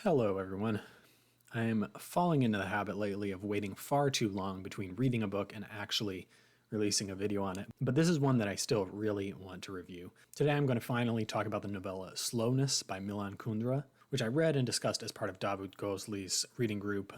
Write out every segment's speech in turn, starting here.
Hello everyone. I'm falling into the habit lately of waiting far too long between reading a book and actually releasing a video on it, but this is one that I still really want to review. Today I'm going to finally talk about the novella Slowness by Milan Kundera, which I read and discussed as part of Davood Gozli's reading group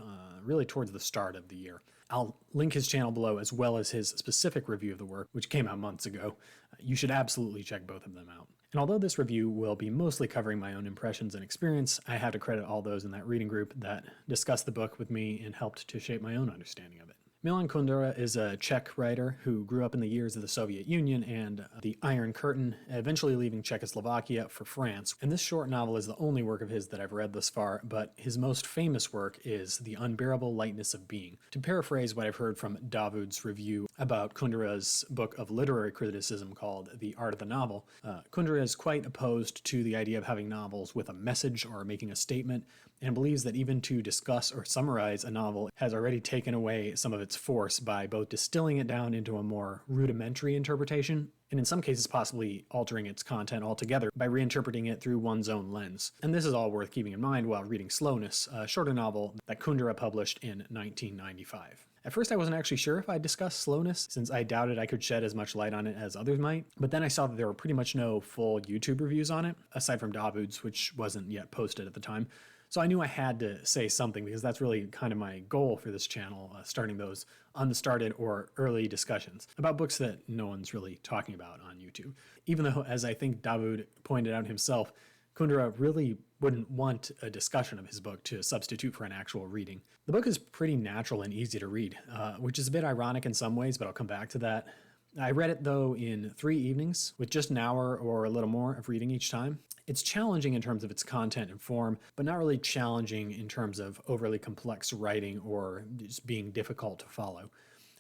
really towards the start of the year. I'll link his channel below as well as his specific review of the work, which came out months ago. You should absolutely check both of them out. And although this review will be mostly covering my own impressions and experience, I have to credit all those in that reading group that discussed the book with me and helped to shape my own understanding of it. Milan Kundera is a Czech writer who grew up in the years of the Soviet Union and the Iron Curtain, eventually leaving Czechoslovakia for France. And this short novel is the only work of his that I've read thus far, but his most famous work is The Unbearable Lightness of Being. To paraphrase what I've heard from Davood's review about Kundera's book of literary criticism called The Art of the Novel, Kundera is quite opposed to the idea of having novels with a message or making a statement, and believes that even to discuss or summarize a novel has already taken away some of its force by both distilling it down into a more rudimentary interpretation, and in some cases possibly altering its content altogether by reinterpreting it through one's own lens. And this is all worth keeping in mind while reading Slowness, a shorter novel that Kundera published in 1995. At first I wasn't actually sure if I'd discuss Slowness, since I doubted I could shed as much light on it as others might, but then I saw that there were pretty much no full YouTube reviews on it, aside from Davood's, which wasn't yet posted at the time. So I knew I had to say something because that's really kind of my goal for this channel, starting those unstarted or early discussions about books that no one's really talking about on YouTube. Even though, as I think Davood pointed out himself, Kundera really wouldn't want a discussion of his book to substitute for an actual reading. The book is pretty natural and easy to read, which is a bit ironic in some ways, but I'll come back to that. I read it, though, in 3 evenings, with just an hour or a little more of reading each time. It's challenging in terms of its content and form, but not really challenging in terms of overly complex writing or just being difficult to follow.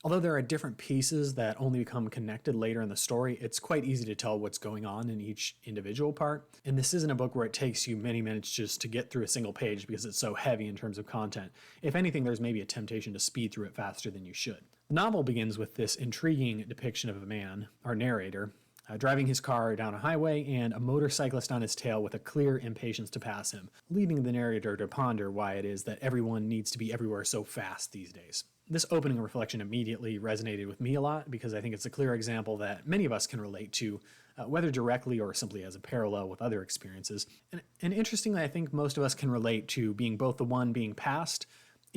Although there are different pieces that only become connected later in the story, it's quite easy to tell what's going on in each individual part. And this isn't a book where it takes you many minutes just to get through a single page because it's so heavy in terms of content. If anything, there's maybe a temptation to speed through it faster than you should. The novel begins with this intriguing depiction of a man, our narrator, driving his car down a highway and a motorcyclist on his tail with a clear impatience to pass him, leading the narrator to ponder why it is that everyone needs to be everywhere so fast these days. This opening reflection immediately resonated with me a lot because I think it's a clear example that many of us can relate to, whether directly or simply as a parallel with other experiences. And interestingly, I think most of us can relate to being both the one being passed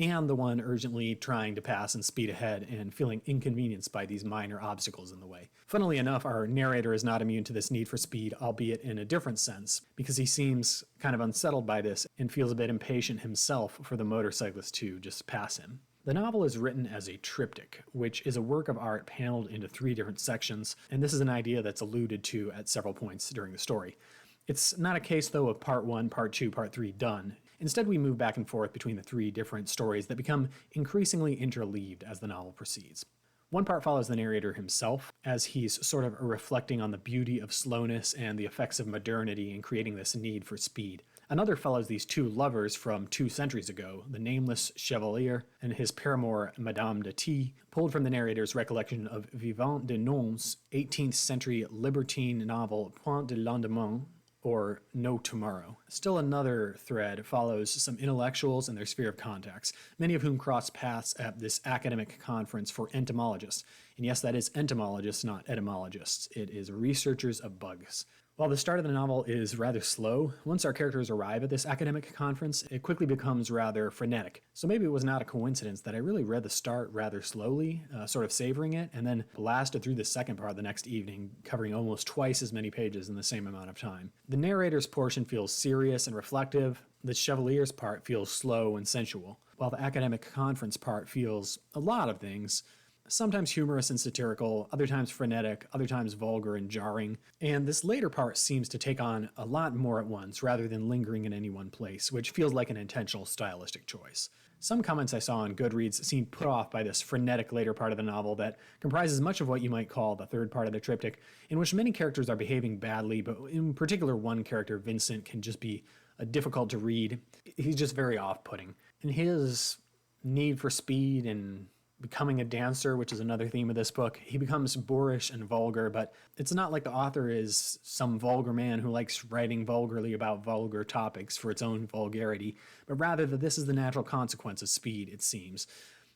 and the one urgently trying to pass and speed ahead and feeling inconvenienced by these minor obstacles in the way. Funnily enough, our narrator is not immune to this need for speed, albeit in a different sense, because he seems kind of unsettled by this and feels a bit impatient himself for the motorcyclist to just pass him. The novel is written as a triptych, which is a work of art paneled into 3 different sections, and this is an idea that's alluded to at several points during the story. It's not a case, though, of part 1, part 2, part 3 done. Instead, we move back and forth between the 3 different stories that become increasingly interleaved as the novel proceeds. One part follows the narrator himself, as he's sort of reflecting on the beauty of slowness and the effects of modernity in creating this need for speed. Another follows these 2 lovers from 2 centuries ago, the nameless Chevalier and his paramour Madame de T, pulled from the narrator's recollection of Vivant de Non's 18th century libertine novel Point de Lendemain, or No Tomorrow. Still another thread follows some intellectuals and their sphere of contacts, many of whom cross paths at this academic conference for entomologists. And yes, that is entomologists, not etymologists. It is researchers of bugs. While the start of the novel is rather slow, once our characters arrive at this academic conference, it quickly becomes rather frenetic. So maybe it was not a coincidence that I really read the start rather slowly, sort of savoring it, and then blasted through the second part the next evening, covering almost twice as many pages in the same amount of time. The narrator's portion feels serious and reflective. The Chevalier's part feels slow and sensual, while the academic conference part feels a lot of things. Sometimes humorous and satirical, other times frenetic, other times vulgar and jarring, and this later part seems to take on a lot more at once rather than lingering in any one place, which feels like an intentional stylistic choice. Some comments I saw on Goodreads seemed put off by this frenetic later part of the novel that comprises much of what you might call the third part of the triptych, in which many characters are behaving badly, but in particular one character, Vincent, can just be difficult to read. He's just very off-putting. And his need for speed and becoming a dancer, which is another theme of this book. He becomes boorish and vulgar, but it's not like the author is some vulgar man who likes writing vulgarly about vulgar topics for its own vulgarity, but rather that this is the natural consequence of speed, it seems.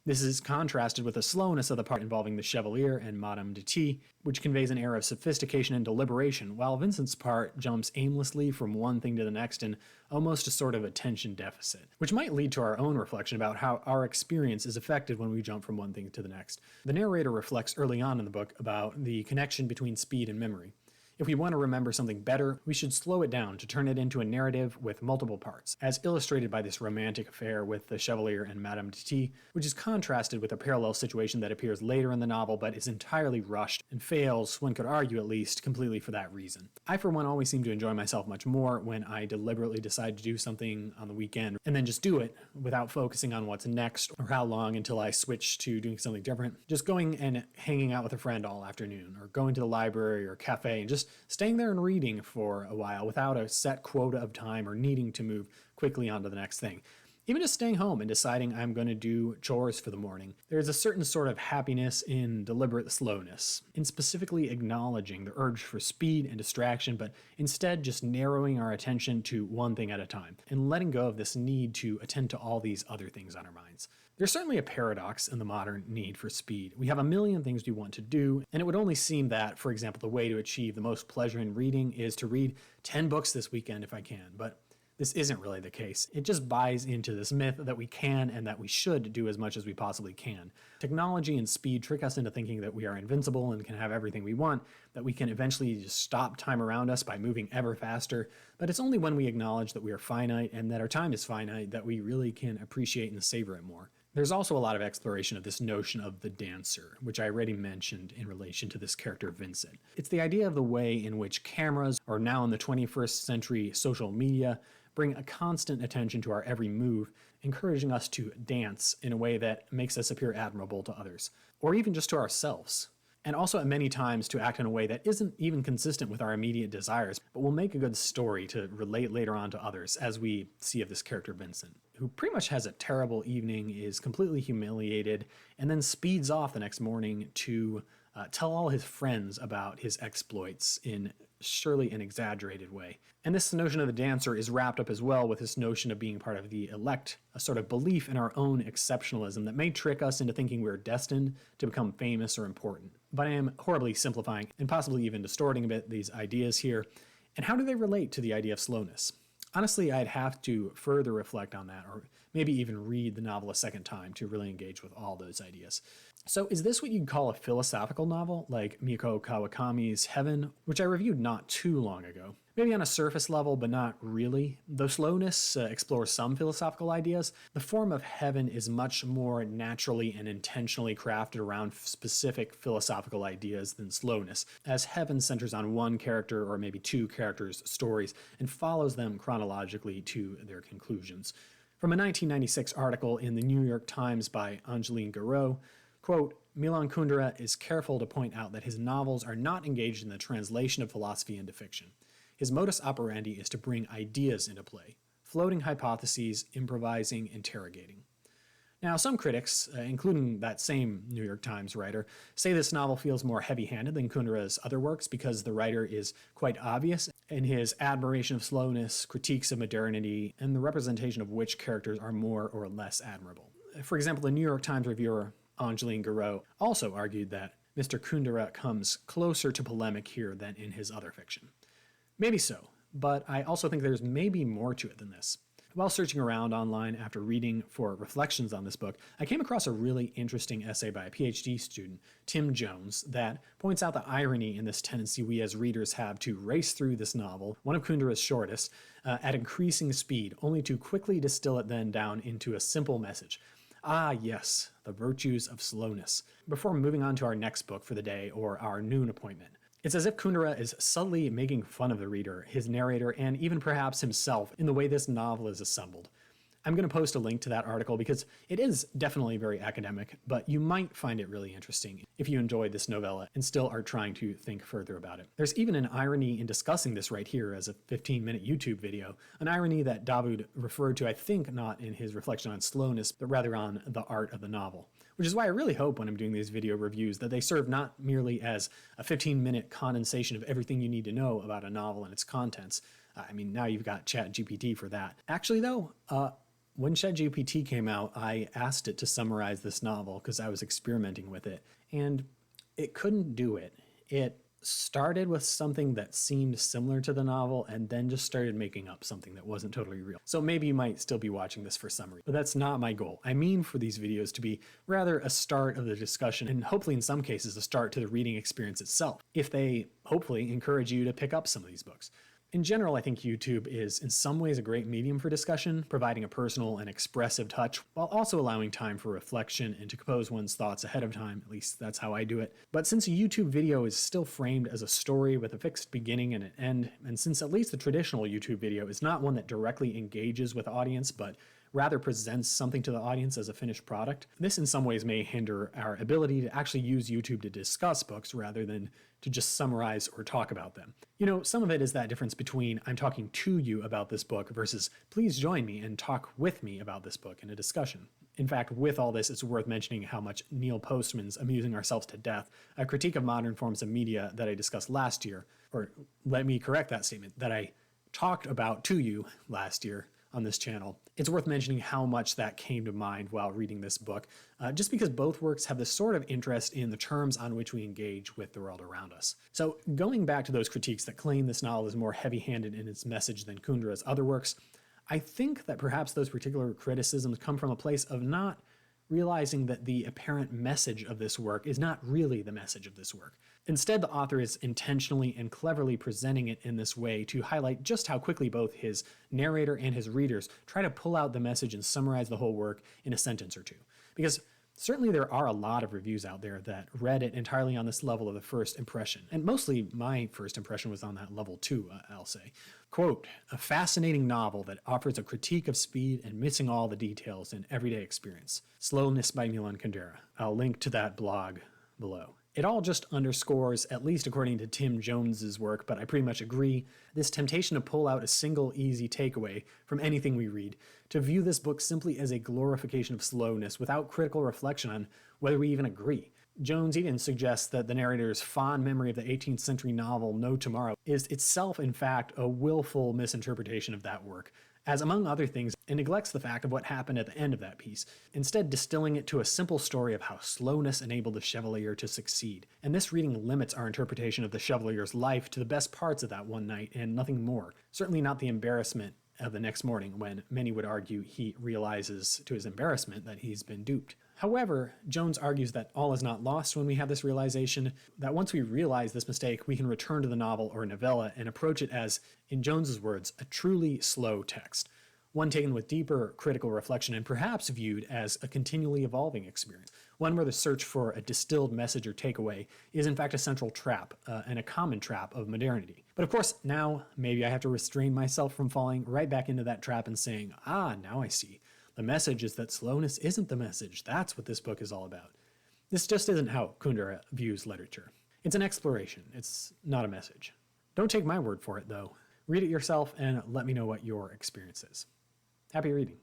This is contrasted with the slowness of the part involving the Chevalier and Madame de T, which conveys an air of sophistication and deliberation, while Vincent's part jumps aimlessly from one thing to the next in almost a sort of attention deficit, which might lead to our own reflection about how our experience is affected when we jump from one thing to the next. The narrator reflects early on in the book about the connection between speed and memory. If we want to remember something better, we should slow it down to turn it into a narrative with multiple parts, as illustrated by this romantic affair with the Chevalier and Madame de T, which is contrasted with a parallel situation that appears later in the novel but is entirely rushed and fails, one could argue at least, completely for that reason. I, for one, always seem to enjoy myself much more when I deliberately decide to do something on the weekend and then just do it without focusing on what's next or how long until I switch to doing something different. Just going and hanging out with a friend all afternoon, or going to the library or cafe and just staying there and reading for a while without a set quota of time or needing to move quickly on to the next thing. Even just staying home and deciding I'm going to do chores for the morning. There's a certain sort of happiness in deliberate slowness, in specifically acknowledging the urge for speed and distraction, but instead just narrowing our attention to one thing at a time, and letting go of this need to attend to all these other things on our minds. There's certainly a paradox in the modern need for speed. We have a million things we want to do, and it would only seem that, for example, the way to achieve the most pleasure in reading is to read 10 books this weekend if I can, but this isn't really the case. It just buys into this myth that we can and that we should do as much as we possibly can. Technology and speed trick us into thinking that we are invincible and can have everything we want, that we can eventually just stop time around us by moving ever faster, but it's only when we acknowledge that we are finite and that our time is finite that we really can appreciate and savor it more. There's also a lot of exploration of this notion of the dancer, which I already mentioned in relation to this character Vincent. It's the idea of the way in which cameras, or now in the 21st century social media, bring a constant attention to our every move, encouraging us to dance in a way that makes us appear admirable to others, or even just to ourselves. And also at many times to act in a way that isn't even consistent with our immediate desires, but will make a good story to relate later on to others, as we see of this character Vincent, who pretty much has a terrible evening, is completely humiliated, and then speeds off the next morning to tell all his friends about his exploits in surely an exaggerated way. And this notion of the dancer is wrapped up as well with this notion of being part of the elect, a sort of belief in our own exceptionalism that may trick us into thinking we're destined to become famous or important. But I am horribly simplifying and possibly even distorting a bit these ideas here. And how do they relate to the idea of slowness? Honestly, I'd have to further reflect on that, or maybe even read the novel a second time to really engage with all those ideas. So is this what you'd call a philosophical novel, like Mieko Kawakami's Heaven, which I reviewed not too long ago? Maybe on a surface level, but not really. Though Slowness explores some philosophical ideas, the form of Heaven is much more naturally and intentionally crafted around specific philosophical ideas than Slowness, as Heaven centers on one character or maybe two characters' stories and follows them chronologically to their conclusions. From a 1996 article in the New York Times by Angeline Goreau, quote, Milan Kundera is careful to point out that his novels are not engaged in the translation of philosophy into fiction. His modus operandi is to bring ideas into play, floating hypotheses, improvising, interrogating. Now, some critics, including that same New York Times writer, say this novel feels more heavy-handed than Kundera's other works because the writer is quite obvious in his admiration of slowness, critiques of modernity, and the representation of which characters are more or less admirable. For example, the New York Times reviewer Angeline Goreau also argued that Mr. Kundera comes closer to polemic here than in his other fiction. Maybe so, but I also think there's maybe more to it than this. While searching around online after reading for reflections on this book, I came across a really interesting essay by a PhD student, Tim Jones, that points out the irony in this tendency we as readers have to race through this novel, one of Kundera's shortest, at increasing speed, only to quickly distill it then down into a simple message. Ah, yes, the virtues of slowness, before moving on to our next book for the day or our noon appointment. It's as if Kundera is subtly making fun of the reader, his narrator, and even perhaps himself in the way this novel is assembled. I'm going to post a link to that article because it is definitely very academic, but you might find it really interesting if you enjoyed this novella and still are trying to think further about it. There's even an irony in discussing this right here as a 15-minute YouTube video, an irony that Davood referred to, I think, not in his reflection on slowness, but rather on the art of the novel. Which is why I really hope when I'm doing these video reviews that they serve not merely as a 15-minute condensation of everything you need to know about a novel and its contents. I mean, now you've got ChatGPT for that. Actually, though, when ChatGPT came out, I asked it to summarize this novel because I was experimenting with it, and it couldn't do it. It started with something that seemed similar to the novel and then just started making up something that wasn't totally real. So maybe you might still be watching this for summary, but that's not my goal. I mean for these videos to be rather a start of the discussion and hopefully in some cases a start to the reading experience itself, if they hopefully encourage you to pick up some of these books. In general, I think YouTube is in some ways a great medium for discussion, providing a personal and expressive touch while also allowing time for reflection and to compose one's thoughts ahead of time. At least that's how I do it. But since a YouTube video is still framed as a story with a fixed beginning and an end, and since at least the traditional YouTube video is not one that directly engages with the audience, but rather presents something to the audience as a finished product, this in some ways may hinder our ability to actually use YouTube to discuss books rather than to just summarize or talk about them. You know, some of it is that difference between I'm talking to you about this book versus please join me and talk with me about this book in a discussion. In fact, with all this, it's worth mentioning how much Neil Postman's Amusing Ourselves to Death, a critique of modern forms of media that I discussed last year, or let me correct that statement, that I talked about to you last year on this channel. It's worth mentioning how much that came to mind while reading this book, just because both works have this sort of interest in the terms on which we engage with the world around us. So going back to those critiques that claim this novel is more heavy-handed in its message than Kundera's other works, I think that perhaps those particular criticisms come from a place of not realizing that the apparent message of this work is not really the message of this work. Instead, the author is intentionally and cleverly presenting it in this way to highlight just how quickly both his narrator and his readers try to pull out the message and summarize the whole work in a sentence or two. Because certainly there are a lot of reviews out there that read it entirely on this level of the first impression, and mostly my first impression was on that level too, I'll say. Quote, a fascinating novel that offers a critique of speed and missing all the details in everyday experience. Slowness by Milan Kundera. I'll link to that blog below. It all just underscores, at least according to Tim Jones's work, but I pretty much agree, this temptation to pull out a single easy takeaway from anything we read, to view this book simply as a glorification of slowness without critical reflection on whether we even agree. Jones even suggests that the narrator's fond memory of the 18th century novel No Tomorrow is itself, in fact, a willful misinterpretation of that work, as among other things, it neglects the fact of what happened at the end of that piece, instead distilling it to a simple story of how slowness enabled the Chevalier to succeed. And this reading limits our interpretation of the Chevalier's life to the best parts of that one night and nothing more. Certainly not the embarrassment of the next morning when many would argue he realizes to his embarrassment that he's been duped. However, Jones argues that all is not lost when we have this realization, that once we realize this mistake, we can return to the novel or novella and approach it as, in Jones's words, a truly slow text, one taken with deeper critical reflection and perhaps viewed as a continually evolving experience, one where the search for a distilled message or takeaway is in fact a central trap and a common trap of modernity. But of course, now maybe I have to restrain myself from falling right back into that trap and saying, now I see. The message is that slowness isn't the message. That's what this book is all about. This just isn't how Kundera views literature. It's an exploration. It's not a message. Don't take my word for it, though. Read it yourself and let me know what your experience is. Happy reading.